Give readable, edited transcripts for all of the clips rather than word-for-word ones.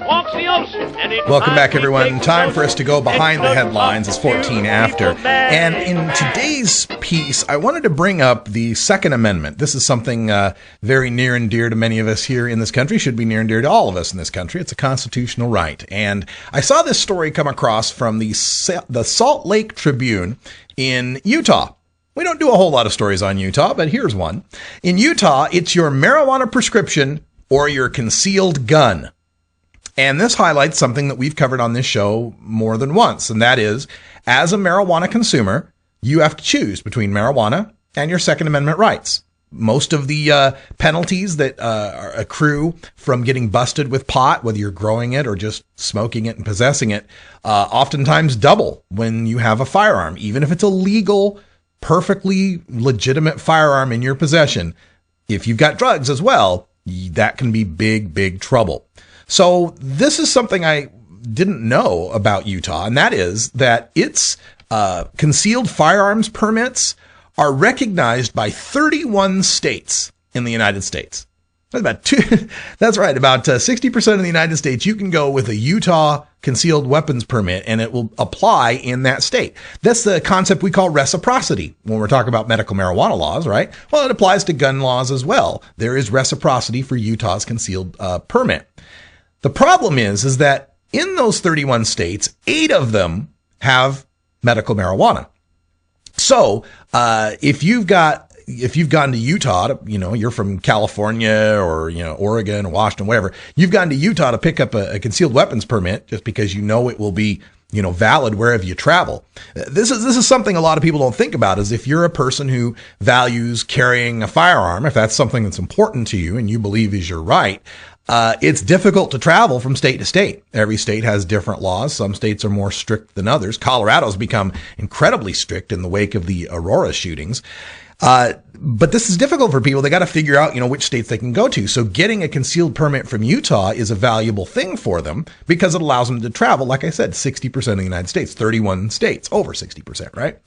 walks the ocean. Welcome back, everyone. Time for us to go behind the headlines. It's 14 after. And in today's piece, I wanted to bring up the Second Amendment. This is something very near and dear to many of us here in this country, should be near and dear to all of us in this country. It's a constitutional right. And I saw this story come across from the Salt Lake Tribune in Utah. We don't do a whole lot of stories on Utah, but here's one. In Utah, it's your marijuana prescription or your concealed gun. And this highlights something that we've covered on this show more than once, and that is, as a marijuana consumer, you have to choose between marijuana and your Second Amendment rights. Most of the penalties that accrue from getting busted with pot, whether you're growing it or just smoking it and possessing it, oftentimes double when you have a firearm. Even if it's a legal, perfectly legitimate firearm in your possession, if you've got drugs as well, that can be big, big trouble. So this is something I didn't know about Utah, and that is that its concealed firearms permits are recognized by 31 states in the United States. That's right, about 60% of the United States, you can go with a Utah concealed weapons permit and it will apply in that state. That's the concept we call reciprocity when we're talking about medical marijuana laws, right? Well, it applies to gun laws as well. There is reciprocity for Utah's concealed permit. The problem is that in those 31 states, 8 of them have medical marijuana. So, if you've gone to Utah, you're from California or, Oregon, Washington, wherever, you've gone to Utah to pick up a concealed weapons permit just because it will be, valid wherever you travel. This is something a lot of people don't think about, is if you're a person who values carrying a firearm, if that's something that's important to you and you believe is your right, it's difficult to travel from state to state. Every state has different laws. Some states are more strict than others. Colorado's become incredibly strict in the wake of the Aurora shootings. But this is difficult for people. They got to figure out, which states they can go to. So getting a concealed permit from Utah is a valuable thing for them because it allows them to travel. Like I said, 60% of the United States, 31 states, over 60%, right?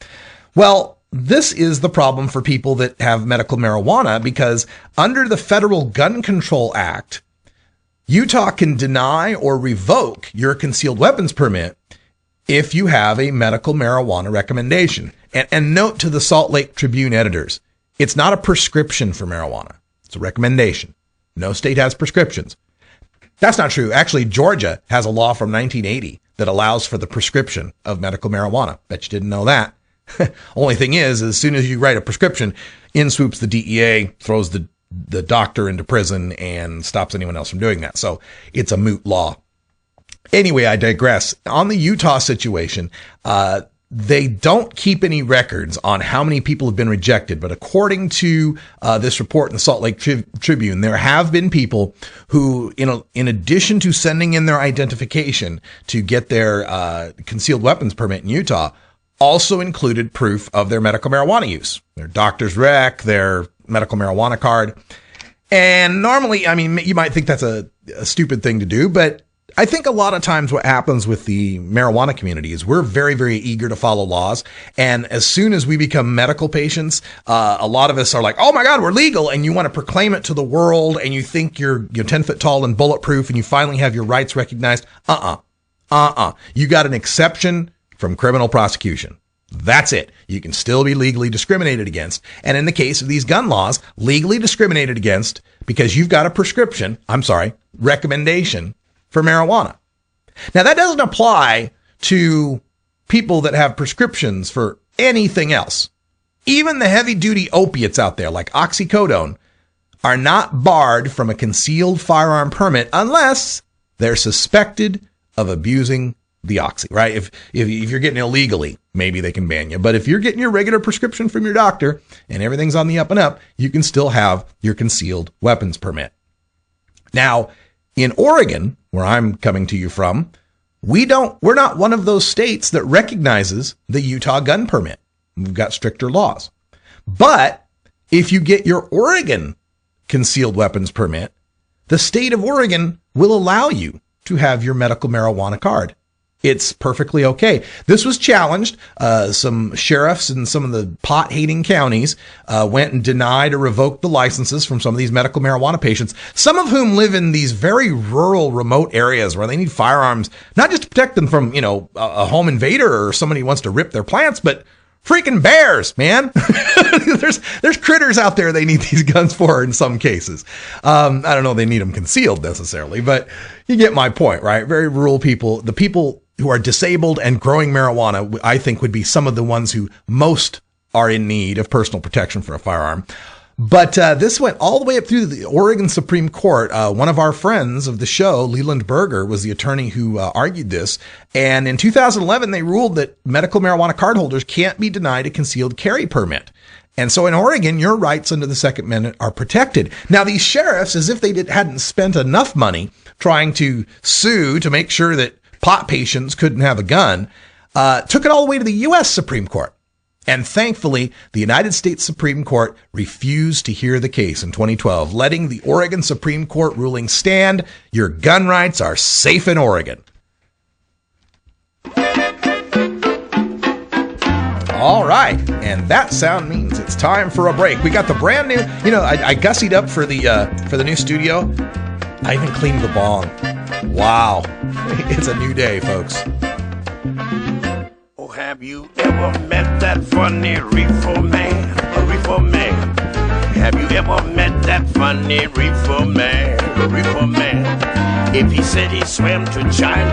Well, this is the problem for people that have medical marijuana because under the Federal Gun Control Act, Utah can deny or revoke your concealed weapons permit if you have a medical marijuana recommendation. And note to the Salt Lake Tribune editors, it's not a prescription for marijuana. It's a recommendation. No state has prescriptions. That's not true. Actually, Georgia has a law from 1980 that allows for the prescription of medical marijuana. Bet you didn't know that. Only thing is, as soon as you write a prescription, in swoops the DEA, throws the doctor into prison and stops anyone else from doing that. So it's a moot law. Anyway, I digress. On the Utah situation, they don't keep any records on how many people have been rejected. But according to this report in the Salt Lake Tribune, there have been people who, in addition to sending in their identification to get their concealed weapons permit in Utah, also included proof of their medical marijuana use, their doctor's rec, their medical marijuana card. And normally, you might think that's a stupid thing to do, but I think a lot of times what happens with the marijuana community is we're very, very eager to follow laws. And as soon as we become medical patients, a lot of us are like, oh my God, we're legal. And you want to proclaim it to the world and you think you're 10 foot tall and bulletproof and you finally have your rights recognized. You got an exception from criminal prosecution. That's it. You can still be legally discriminated against. And in the case of these gun laws, legally discriminated against because you've got a recommendation for marijuana. Now, that doesn't apply to people that have prescriptions for anything else. Even the heavy duty opiates out there like oxycodone are not barred from a concealed firearm permit unless they're suspected of abusing the oxy, right? If you're getting illegally, maybe they can ban you. But if you're getting your regular prescription from your doctor and everything's on the up and up, you can still have your concealed weapons permit. Now, in Oregon, where I'm coming to you from, we're not one of those states that recognizes the Utah gun permit. We've got stricter laws. But if you get your Oregon concealed weapons permit, the state of Oregon will allow you to have your medical marijuana card it's perfectly okay. This was challenged. Some sheriffs in some of the pot-hating counties went and denied or revoked the licenses from some of these medical marijuana patients, some of whom live in these very rural, remote areas where they need firearms, not just to protect them from, a home invader or somebody who wants to rip their plants, but freaking bears, man. There's critters out there they need these guns for in some cases. I don't know if they need them concealed necessarily, but you get my point, right? Very rural people, the people who are disabled and growing marijuana, I think would be some of the ones who most are in need of personal protection for a firearm. But this went all the way up through the Oregon Supreme Court. One of our friends of the show, Leland Berger, was the attorney who argued this. And in 2011, they ruled that medical marijuana card holders can't be denied a concealed carry permit. And so in Oregon, your rights under the Second Amendment are protected. Now, these sheriffs, as if they hadn't spent enough money trying to sue to make sure that pot patients couldn't have a gun, took it all the way to the U.S. Supreme Court. And thankfully, the United States Supreme Court refused to hear the case in 2012, letting the Oregon Supreme Court ruling stand. Your gun rights are safe in Oregon. All right, and that sound means it's time for a break. We got the brand new, I gussied up for the new studio. I even cleaned the bong. Wow, it's a new day, folks. Have you ever met that funny reefer man? A reefer man. Have you ever met that funny reefer man? A reefer man. If he said he swam to China.